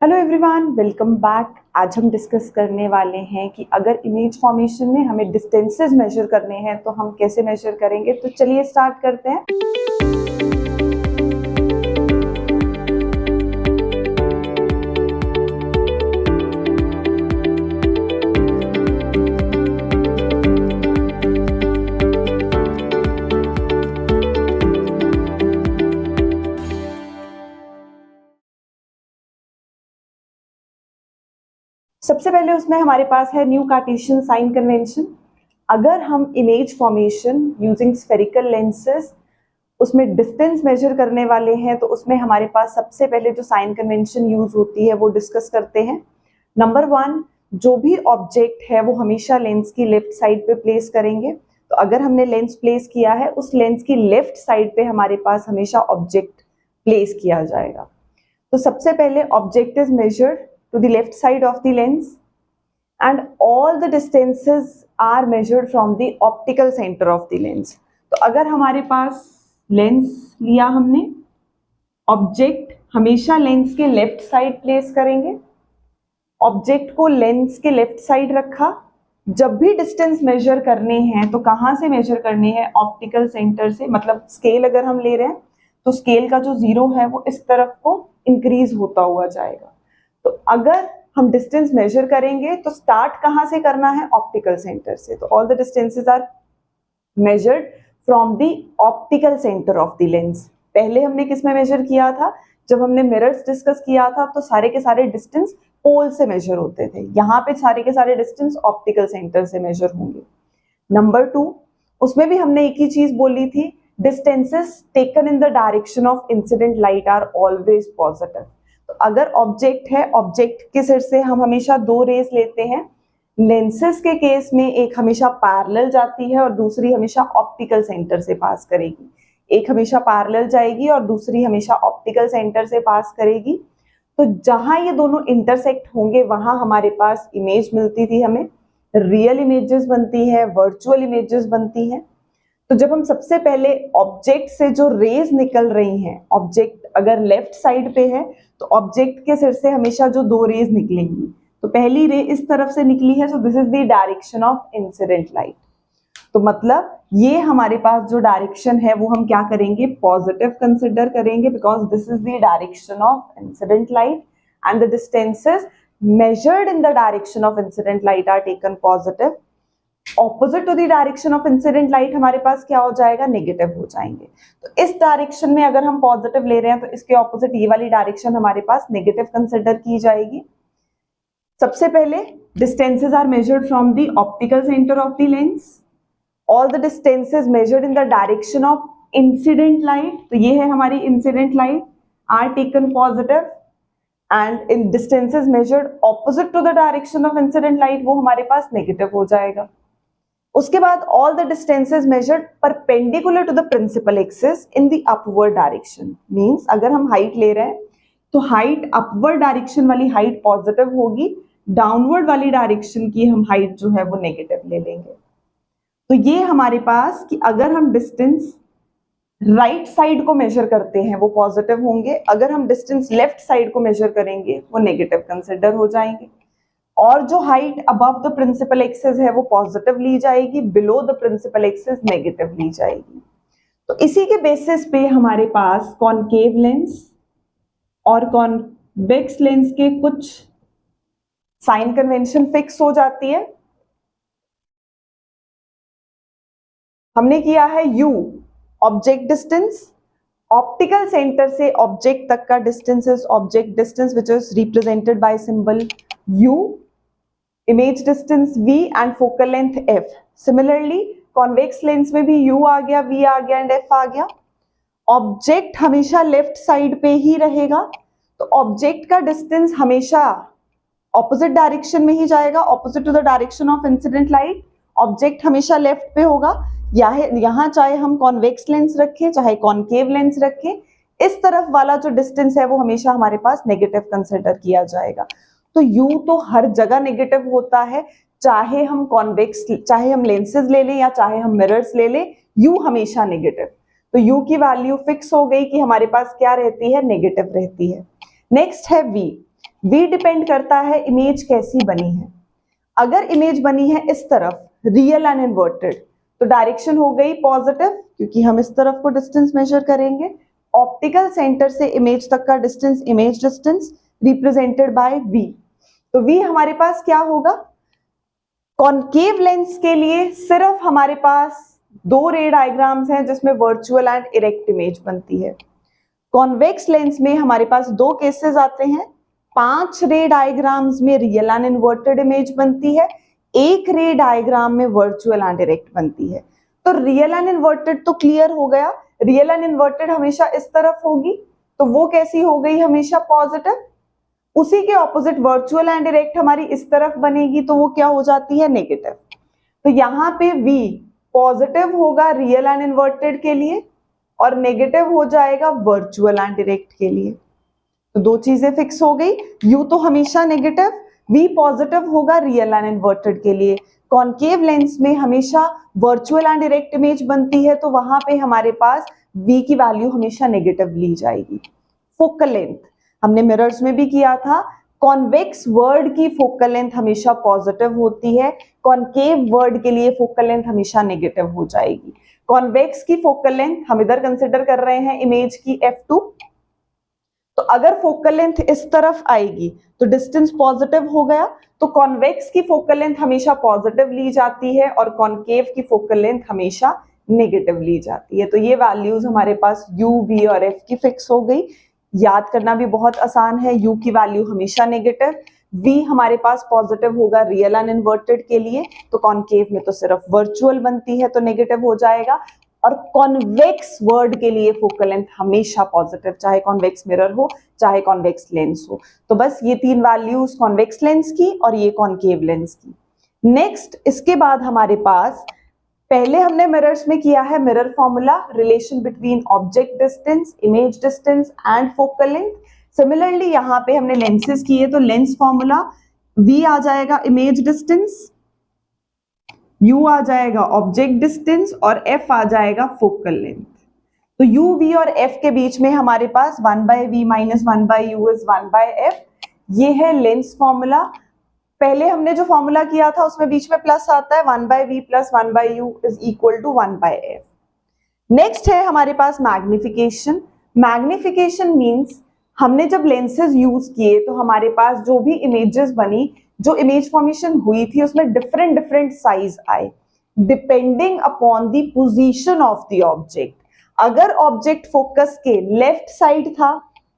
Hello everyone, welcome back. आज हम discuss करने वाले हैं कि अगर इमेज फॉर्मेशन में हमें डिस्टेंसेस मेजर करने हैं तो हम कैसे मेजर करेंगे। तो चलिए स्टार्ट करते हैं। सबसे पहले उसमें हमारे पास है न्यू कार्टेशियन साइन कन्वेंशन। अगर हम image formation using spherical lenses उसमें डिस्टेंस मेजर करने वाले हैं तो उसमें हमारे पास सबसे पहले जो साइन कन्वेंशन यूज होती है वो डिस्कस करते हैं। नंबर 1, जो भी ऑब्जेक्ट है वो हमेशा लेंस की लेफ्ट साइड पे प्लेस करेंगे। तो अगर हमने लेंस प्लेस किया है उस लेंस की लेफ्ट साइड पे हमारे पास हमेशा ऑब्जेक्ट प्लेस किया जाएगा। तो सबसे पहले object is measured to the left side of the lens and all the distances are measured from the optical center of the lens। तो अगर हमारे पास लेंस लिया हमने, ऑब्जेक्ट हमेशा लेंस के लेफ्ट साइड प्लेस करेंगे, ऑब्जेक्ट को लेंस के लेफ्ट साइड रखा। जब भी डिस्टेंस मेजर करने हैं तो कहाँ से मेजर करने हैं? ऑप्टिकल सेंटर से। मतलब स्केल अगर हम ले रहे हैं तो स्केल का जो जीरो है वो इस तरफ को इंक्रीज होता हुआ जाएगा। तो अगर हम डिस्टेंस मेजर करेंगे तो स्टार्ट कहां से करना है? ऑप्टिकल सेंटर से। तो all the distances are measured from the optical centre of the lens. पहले हमने किस में मेजर किया था? जब हमने मिरर्स डिस्कस किया था तो सारे के सारे डिस्टेंस पोल से मेजर होते थे। यहाँ पे सारे के सारे डिस्टेंस ऑप्टिकल सेंटर से मेजर होंगे। नंबर 2, उसमें भी हमने एक ही चीज बोली थी, distances taken in the direction of incident light are always positive. तो अगर ऑब्जेक्ट है, ऑब्जेक्ट के सिर से हम हमेशा 2 रेज लेते हैं। लेंसेज के केस में एक हमेशा पैरेलल जाती है और दूसरी हमेशा ऑप्टिकल सेंटर से पास करेगी। एक हमेशा पैरेलल जाएगी और दूसरी हमेशा ऑप्टिकल सेंटर से पास करेगी। तो जहां ये दोनों इंटरसेक्ट होंगे वहां हमारे पास इमेज मिलती थी, हमें रियल इमेजेस बनती है, वर्चुअल इमेजेस बनती हैं। तो जब हम सबसे पहले ऑब्जेक्ट से जो रेज निकल रही हैं, ऑब्जेक्ट अगर लेफ्ट साइड पे है तो ऑब्जेक्ट के सिर से हमेशा जो 2 रेज निकलेंगी, तो पहली रे इस तरफ से निकली है, so this is the direction of incident light. तो मतलब ये हमारे पास जो डायरेक्शन है वो हम क्या करेंगे? पॉजिटिव कंसिडर करेंगे, because this is the direction of incident light and the distances measured in the direction of incident light are taken positive। Opposite to the direction of incident light हमारे पास क्या हो जाएगा? नेगेटिव हो जाएंगे। तो इस डायरेक्शन में अगर हम पॉजिटिव ले रहे हैं तो इसके ऑपोजिट ये वाली डायरेक्शन हमारे पास नेगेटिव कंसिडर की जाएगी। सबसे पहले distances are measured from the optical centre of the lens. All the distances measured in the direction of incident light, तो ये है हमारी incident light, are taken positive. And in distances measured opposite to the direction of incident light वो हमारे पास negative हो जाएगा। उसके बाद all the distances measured perpendicular to the principal axis in the upward direction. Means अगर हम height ले रहे हैं तो हाइट अपवर्ड डायरेक्शन वाली हाइट पॉजिटिव होगी, डाउनवर्ड वाली डायरेक्शन की हम हाइट जो है वो नेगेटिव ले लेंगे। तो ये हमारे पास कि अगर हम डिस्टेंस राइट साइड को मेजर करते हैं वो पॉजिटिव होंगे, अगर हम डिस्टेंस लेफ्ट साइड को मेजर करेंगे वो नेगेटिव कंसिडर हो जाएंगे। और जो height above the principal axis है वो पॉजिटिव ली जाएगी, below the principal axis negative ली जाएगी। तो इसी के बेसिस पे हमारे पास कॉनकेव लेंस और कॉन्वेक्स लेंस के कुछ साइन कन्वेंशन फिक्स हो जाती है। हमने किया है U, object distance, optical centre से ऑब्जेक्ट तक का distance is object distance which is represented by symbol U, image distance V and focal length F। Similarly convex lens में भी U आ गया, V आ गया एंड F आ गया। ऑब्जेक्ट हमेशा left side पे ही रहेगा, तो ऑब्जेक्ट का डिस्टेंस हमेशा ऑपोजिट डायरेक्शन में ही जाएगा, opposite to the direction of incident light. Object हमेशा लेफ्ट पे होगा, यहाँ चाहे हम कॉन्वेक्स लेंस रखें चाहे कॉनकेव लेंस रखें, इस तरफ वाला जो डिस्टेंस है वो हमेशा हमारे पास नेगेटिव कंसिडर किया जाएगा। तो U तो हर जगह नेगेटिव होता है, चाहे हम कॉन्वेक्स, चाहे हम लेंसेज ले लें या चाहे हम मिरर्स ले लें, U हमेशा नेगेटिव। तो U की वैल्यू फिक्स हो गई कि हमारे पास क्या रहती है? नेगेटिव रहती है। नेक्स्ट है V। V डिपेंड करता है इमेज कैसी बनी है। अगर इमेज बनी है इस तरफ रियल एंड इन्वर्टेड तो डायरेक्शन हो गई पॉजिटिव, क्योंकि हम इस तरफ को डिस्टेंस मेजर करेंगे। ऑप्टिकल सेंटर से इमेज तक का distance image distance represented by V। तो V हमारे पास क्या होगा? कॉनकेव लेंस के लिए सिर्फ हमारे पास दो रे डायग्राम्स हैं जिसमें वर्चुअल एंड इरेक्ट इमेज बनती है। कॉन्वेक्स लेंस में हमारे पास दो केसेस आते हैं, 5 रे डायग्राम्स में रियल एंड इन्वर्टेड इमेज बनती है, एक रे डायग्राम में वर्चुअल एंड इरेक्ट बनती है। तो रियल एंड इन्वर्टेड तो क्लियर हो गया, रियल एंड इन्वर्टेड हमेशा इस तरफ होगी, तो वो कैसी हो गई? हमेशा पॉजिटिव। उसी के ऑपोजिट वर्चुअल एंड इरेक्ट हमारी इस तरफ बनेगी, तो वो क्या हो जाती है? नेगेटिव। तो यहाँ पे V पॉजिटिव होगा रियल एंड इन्वर्टेड के लिए और नेगेटिव हो जाएगा वर्चुअल एंड इरेक्ट के लिए। तो दो चीजें फिक्स हो गई, U तो हमेशा नेगेटिव, V पॉजिटिव होगा रियल एंड इन्वर्टेड के लिए। कॉनकेव लेंस में हमेशा वर्चुअल एंड इरेक्ट इमेज बनती है, तो वहां पे हमारे पास V की वैल्यू हमेशा नेगेटिव ली जाएगी। फोकल लेंथ हमने मिरर्स में भी किया था, कॉन्वेक्स वर्ड की फोकल लेंथ हमेशा पॉजिटिव होती है, कॉनकेव वर्ड के लिए फोकल लेंथ हमेशा नेगेटिव हो जाएगी। कॉन्वेक्स की फोकल लेंथ हम इधर कंसिडर कर रहे हैं इमेज की f2, तो अगर फोकल लेंथ इस तरफ आएगी तो डिस्टेंस पॉजिटिव हो गया, तो कॉन्वेक्स की फोकल लेंथ हमेशा पॉजिटिव ली जाती है और कॉनकेव की फोकल लेंथ हमेशा नेगेटिव ली जाती है। तो ये वैल्यूज हमारे पास U, V और F की फिक्स हो गई। याद करना भी बहुत आसान है, U की वैल्यू हमेशा नेगेटिव, V हमारे पास पॉजिटिव होगा रियल एंड इन्वर्टेड के लिए, तो कॉनकेव में तो सिर्फ वर्चुअल बनती है तो नेगेटिव हो जाएगा, और कॉन्वेक्स वर्ड के लिए फोकल लेंथ हमेशा पॉजिटिव, चाहे कॉन्वेक्स मिरर हो चाहे कॉन्वेक्स लेंस हो। तो बस ये तीन वैल्यूज कॉन्वेक्स लेंस की और ये कॉनकेव लेंस की। नेक्स्ट इसके बाद हमारे पास, पहले हमने मिरर्स में किया है mirror formula, relation between object distance, image distance and focal length. Similarly यहाँ पे हमने लेंसेज किए, तो लेंस फॉर्मूला V आ जाएगा इमेज डिस्टेंस, U आ जाएगा ऑब्जेक्ट डिस्टेंस और F आ जाएगा फोकल लेंथ। तो U, V और F के बीच में हमारे पास 1/V minus 1/U is 1/F, ये है लेंस फॉर्मूला। पहले हमने जो फॉर्मूला किया था उसमें बीच में प्लस आता है, 1/V plus 1/U is equal to 1/F। Next है हमारे पास मैग्निफिकेशन। मैग्निफिकेशन मींस हमने जब लेंसेज यूज किए तो हमारे पास जो भी इमेजेस बनी, जो इमेज फॉर्मेशन हुई थी, उसमें डिफरेंट डिफरेंट साइज आए depending upon the position of the object. अगर ऑब्जेक्ट फोकस के लेफ्ट साइड था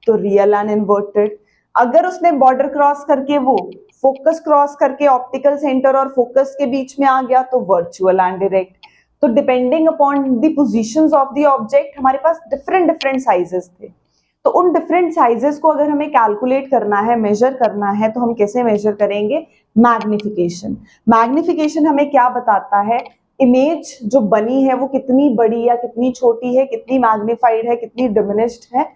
तो रियल एंड इन्वर्टेड, अगर उसने बॉर्डर क्रॉस करके वो फोकस क्रॉस करके ऑप्टिकल सेंटर और फोकस के बीच में आ गया तो वर्चुअल एंड डायरेक्ट। तो depending upon the positions of the object हमारे पास डिफरेंट डिफरेंट साइजेस थे। तो उन डिफरेंट साइजेस को अगर हमें कैलकुलेट करना है, मेजर करना है, तो हम कैसे मेजर करेंगे? मैग्निफिकेशन। मैग्निफिकेशन हमें क्या बताता है? इमेज जो बनी है वो कितनी बड़ी या कितनी छोटी है, कितनी मैग्निफाइड है, कितनी डिमिनिश्ड है,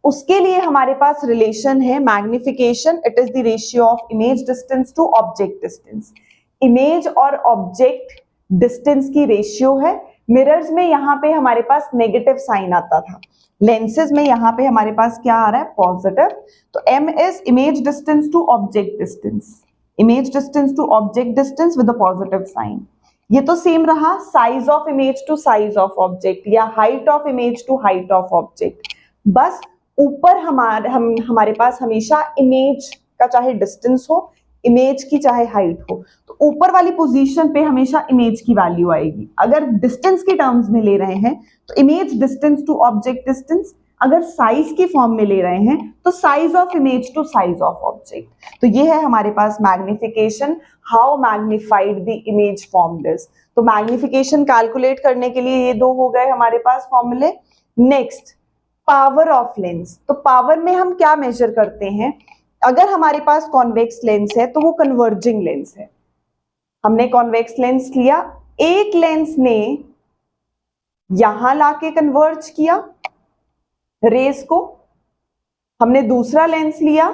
उसके लिए हमारे पास रिलेशन है magnification. It is the ratio of image distance to object distance. Image और ऑब्जेक्ट डिस्टेंस की रेशियो है। मिरर्स में यहाँ पे हमारे पास नेगेटिव साइन आता था, लेंसेज में यहाँ पे हमारे पास क्या आ रहा है? पॉजिटिव। तो M is image distance to object distance, image distance to object distance with a positive sign. ये तो सेम रहा size of image to size of object या height of image to height of object. बस ऊपर हमारे पास हमेशा image का चाहे डिस्टेंस हो, इमेज की चाहे हाइट हो, तो ऊपर वाली पोजीशन पे हमेशा इमेज की वैल्यू आएगी। अगर डिस्टेंस के टर्म्स में ले रहे हैं तो image distance to object distance, अगर साइज की फॉर्म में ले रहे हैं तो size of image to size of object. तो ये है हमारे पास magnification, how magnified the image formed is. तो मैग्निफिकेशन कैलकुलेट करने के लिए ये दो हो गए हमारे पास फॉर्मूले। Next power of lens. तो पावर में हम क्या मेजर करते हैं? अगर हमारे पास कॉन्वेक्स लेंस है तो वो कन्वर्जिंग लेंस है। हमने कॉन्वेक्स लेंस लिया, एक लेंस ने यहां लाके कन्वर्ज किया रेस को, हमने दूसरा लेंस लिया,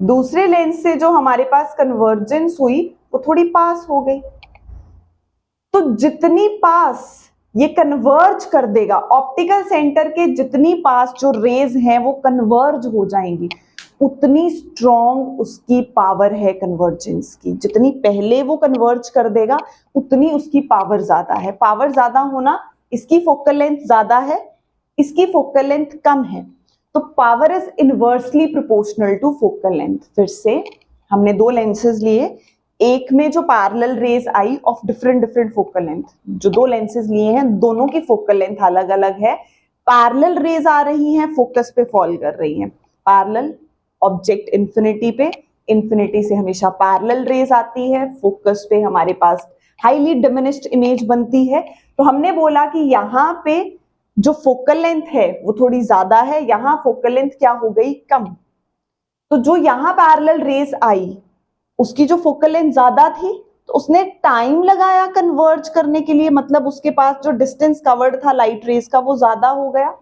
दूसरे लेंस से जो हमारे पास कन्वर्जेंस हुई वो थोड़ी पास हो गई। तो जितनी पास ये कन्वर्ज कर देगा, ऑप्टिकल सेंटर के जितनी पास जो रेज हैं वो कन्वर्ज हो जाएंगी, उतनी स्ट्रॉन्ग उसकी पावर है कन्वर्जेंस की। जितनी पहले वो कन्वर्ज कर देगा उतनी उसकी पावर ज्यादा है। पावर ज्यादा होना, इसकी फोकल लेंथ ज्यादा है, इसकी फोकल लेंथ कम है, तो power is inversely proportional to focal length. फिर से हमने दो लेंसेज लिए, एक में जो पैरेलल रेज आई of different different focal length, जो दो लेंसेज लिए हैं दोनों की फोकल लेंथ अलग अलग है। पैरेलल रेज आ रही हैं, फोकस पे फॉल कर रही हैं। पैरेलल ऑब्जेक्ट इंफिनिटी पे, इंफिनिटी से हमेशा पैरेलल रेज आती है, फोकस पे हमारे पास हाईली डिमिनिश्ड इमेज बनती है। तो हमने बोला कि यहाँ पे जो फोकल लेंथ है वो थोड़ी ज्यादा है, यहाँ फोकल लेंथ क्या हो गई, कम। तो जो यहाँ पैरेलल रेज आई उसकी जो फोकल लेंथ ज्यादा थी तो उसने टाइम लगाया कन्वर्ज करने के लिए, मतलब उसके पास जो डिस्टेंस कवर्ड था लाइट रेज का वो ज्यादा हो गया।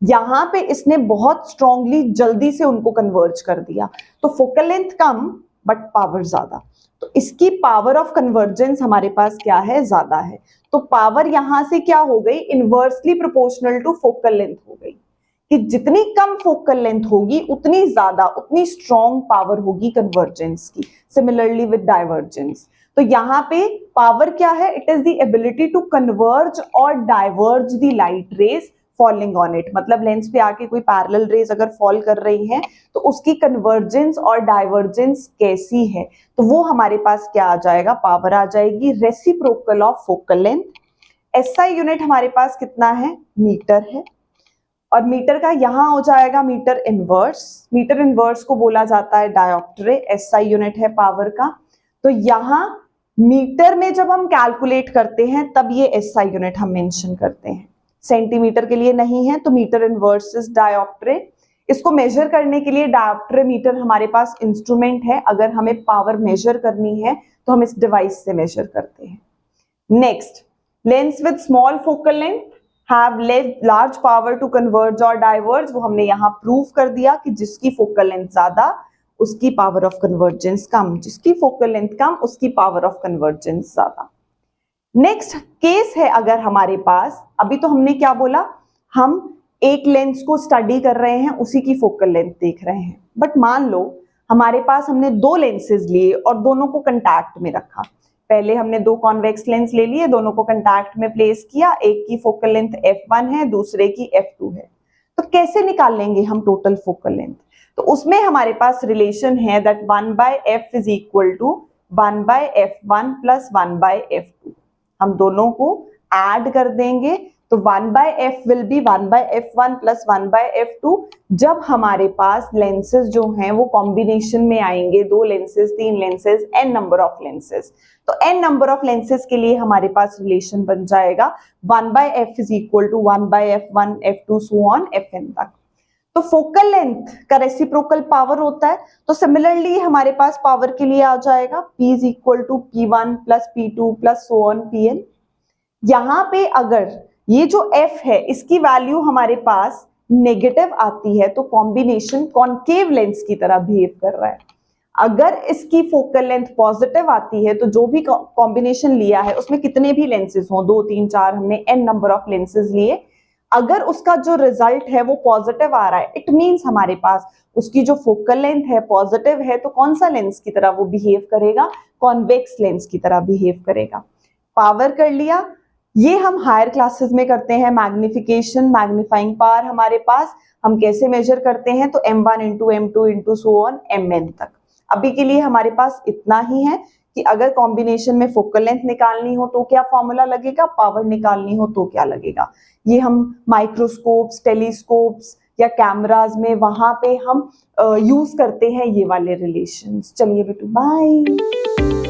यहाँ पे इसने बहुत स्ट्रांगली जल्दी से उनको कन्वर्ज कर दिया, तो focal length come but power ज्यादा, तो इसकी पावर ऑफ कन्वर्जेंस हमारे पास क्या है, ज्यादा है। तो पावर यहां से क्या हो गई, inversely proportional to focal length हो गई, कि जितनी कम फोकल लेंथ होगी उतनी ज्यादा, उतनी स्ट्रॉन्ग पावर होगी कन्वर्जेंस की। सिमिलरली विद डाइवर्जेंस, तो यहाँ पे पावर क्या है, it is the ability to converge और diverge the light rays falling on it. मतलब लेंस पे आके कोई पैरेलल रेज अगर फॉल कर रही है तो उसकी कन्वर्जेंस और डाइवर्जेंस कैसी है, तो वो हमारे पास क्या आ जाएगा, पावर आ जाएगी, reciprocal of focal length. SI unit हमारे पास कितना है, मीटर है, और मीटर का यहां हो जाएगा मीटर इनवर्स। मीटर इनवर्स को बोला जाता है डायोप्ट्रे, एसआई यूनिट है पावर का। तो यहां मीटर में जब हम कैलकुलेट करते हैं तब ये एसआई यूनिट हम मेंशन करते हैं, सेंटीमीटर के लिए नहीं है। तो मीटर इनवर्स इज डायोप्ट्रे। इसको मेजर करने के लिए डायोप्ट्रे मीटर हमारे पास इंस्ट्रूमेंट है, अगर हमें पावर मेजर करनी है तो हम इस डिवाइस से मेजर करते हैं। Next, lens with small focal length have large power to converge और डाइवर्ज। वो हमने यहाँ प्रूव कर दिया कि जिसकी फोकल लेंथ ज्यादा उसकी पावर ऑफ कन्वर्जेंस कम, जिसकी फोकल लेंथ कम उसकी पावर ऑफ कन्वर्जेंस ज्यादा। नेक्स्ट केस है, अगर हमारे पास, अभी तो हमने क्या बोला, हम एक लेंस को स्टडी कर रहे हैं, उसी की फोकल लेंथ देख रहे हैं, बट मान लो हमारे पास हमने दो लेंसेज लिए और दोनों को कंटैक्ट में रखा। पहले हमने दो कॉन्वेक्स लेंस ले लिए, दोनों को कंटैक्ट में प्लेस किया, एक की फोकल लेंथ f1 है, दूसरे की f2 है। तो कैसे निकाल लेंगे हम टोटल फोकल लेंथ, तो उसमें हमारे पास रिलेशन है that 1/f is equal to 1/f1 plus 1/f2। हम दोनों को ऐड कर देंगे तो 1/f will be 1/f1 plus 1/f2। जब हमारे पास लेंसेज जो हैं वो कॉम्बिनेशन में आएंगे, दो लेंसेज, तीन lenses, n number of lenses, तो n नंबर ऑफ लेंसेज के लिए हमारे पास रिलेशन बन जाएगा 1/f is equal to 1/f1 f2 so on fn तक। तो फोकल लेंथ का रेसिप्रोकल पावर होता है, तो सिमिलरली हमारे पास पावर के लिए आ जाएगा p is equal to p1 plus p2 plus so on pn। यहाँ पे अगर ये जो f है इसकी वैल्यू हमारे पास नेगेटिव आती है तो कॉम्बिनेशन कॉन्केव लेंस की तरह बिहेव कर रहा है। अगर इसकी फोकल लेंथ पॉजिटिव आती है तो जो भी कॉम्बिनेशन लिया है उसमें कितने भी लेंसेज हों, 2 3 4, हमने n नंबर ऑफ लेंसेज लिए, अगर उसका जो रिजल्ट है वो पॉजिटिव आ रहा है, इट मींस हमारे पास उसकी जो फोकल लेंथ है पॉजिटिव है, तो कौन सा लेंस की तरह वो बिहेव करेगा, कॉन्वेक्स लेंस की तरह बिहेव करेगा। पावर कर लिया, ये हम हायर क्लासेस में करते हैं, मैग्निफिकेशन, मैग्नीफाइंग पावर हमारे पास हम कैसे मेजर करते हैं, तो m1 into m2 into so on mn तक। अभी के लिए हमारे पास इतना ही है कि अगर कॉम्बिनेशन में फोकल लेंथ निकालनी हो तो क्या फॉर्मूला लगेगा, पावर निकालनी हो तो क्या लगेगा। ये हम माइक्रोस्कोप्स, टेलीस्कोप्स या कैमराज में वहां पे हम यूज करते हैं ये वाले रिलेशंस। चलिए बेटू, बाय।